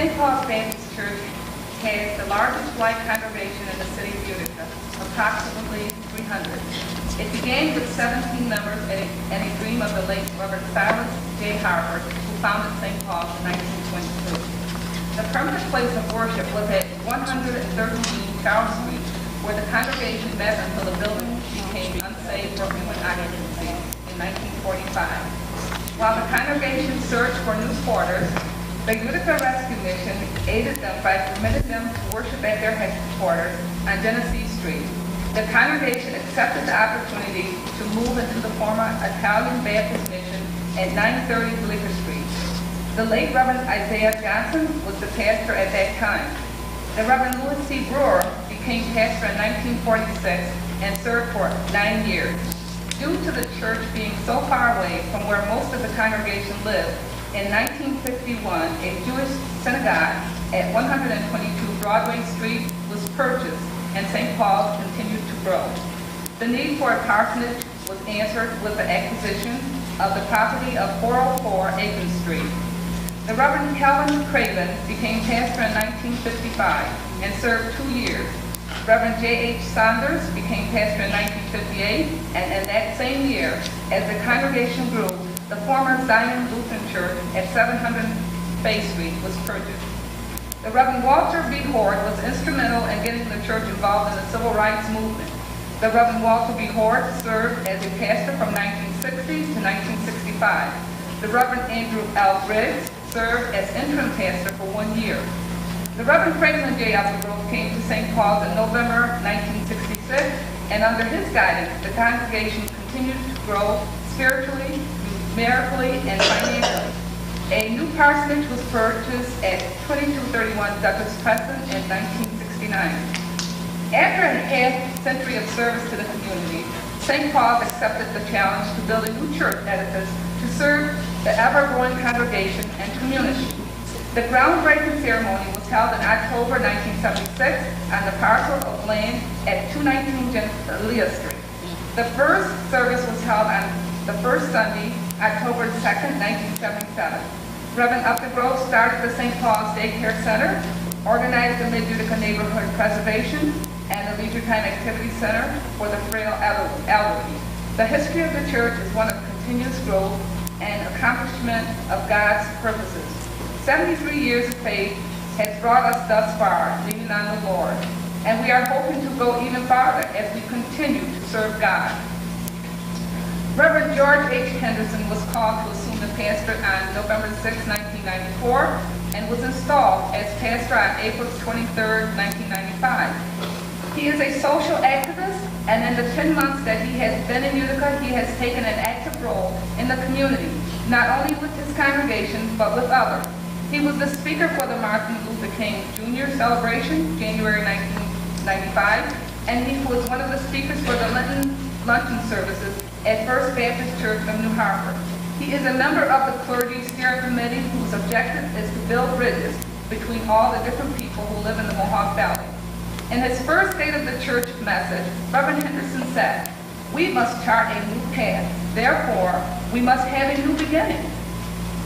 St. Paul's Baptist Church has the largest white congregation in the city of Utica, approximately 300. It began with 17 members and a dream of the late Reverend Silas J. Harper, who founded St. Paul's in 1922. The permanent place of worship was at 113 Charles Street, where the congregation met until the building became unsafe for human occupancy in 1945. While the congregation searched for new quarters, the Utica Rescue Mission aided them by permitting them to worship at their headquarters on Genesee Street. The congregation accepted the opportunity to move into the former Italian Baptist Mission at 930 Bleecker Street. The late Reverend Isaiah Johnson was the pastor at that time. The Reverend Louis C. Brewer became pastor in 1946 and served for 9 years. Due to the church being so far away from where most of the congregation lived, in 1951, a Jewish synagogue at 122 Broadway Street was purchased, and St. Paul's continued to grow. The need for a parsonage was answered with the acquisition of the property of 404 Aiken Street. The Reverend Calvin Craven became pastor in 1955 and served 2 years. Reverend J.H. Saunders became pastor in 1958, and in that same year, as the congregation grew, the former Zion Lutheran Church at 700 Bay Street was purchased. The Reverend Walter B. Hort was instrumental in getting the church involved in the civil rights movement. The Reverend Walter B. Hort served as a pastor from 1960 to 1965. The Reverend Andrew L. Briggs served as interim pastor for 1 year. The Reverend Franklin J. Applegrove came to St. Paul's in November 1966, and under his guidance, the congregation continued to grow spiritually, numerically, and financially. A new parsonage was purchased at 2231 Douglas Crescent in 1969. After a half-century of service to the community, St. Paul's accepted the challenge to build a new church edifice to serve the ever-growing congregation and community. The groundbreaking ceremony was held in October 1976 on the parcel of land at 219 Leah Street. The first service was held on the first Sunday, October 2nd, 1977. Reverend Updegrove started the St. Paul's Daycare Center, organized the Mid-Utica Neighborhood Preservation, and the Leisure Time Activity Center for the frail elderly. The history of the church is one of continuous growth and accomplishment of God's purposes. 73 years of faith has brought us thus far, leaning on the Lord, and we are hoping to go even farther as we continue to serve God. Reverend George H. Henderson was called to assume the pastor on November 6, 1994, and was installed as pastor on April 23, 1995. He is a social activist, and in the 10 months that he has been in Utica, he has taken an active role in the community, not only with his congregation, but with others. He was the speaker for the Martin Luther King Jr. celebration, January 1995, and he was one of the speakers for the luncheon services at First Baptist Church of New Hartford. He is a member of the clergy steering committee whose objective is to build bridges between all the different people who live in the Mohawk Valley. In his first State of the Church message, Reverend Henderson said, "We must chart a new path. Therefore, we must have a new beginning."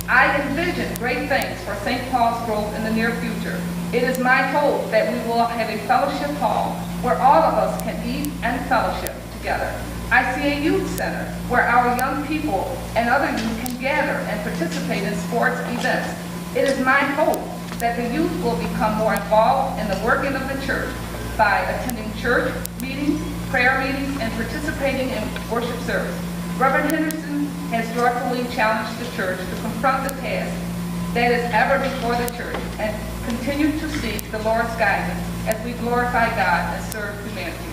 I envision great things for St. Paul's growth in the near future. It is my hope that we will have a fellowship hall where all of us can eat and fellowship together. I see a youth center where our young people and other youth can gather and participate in sports events. It is my hope that the youth will become more involved in the working of the church by attending church meetings, prayer meetings, and participating in worship service. Reverend Henderson has joyfully challenged the church to confront the task that is ever before the church and continue to seek the Lord's guidance as we glorify God and serve humanity.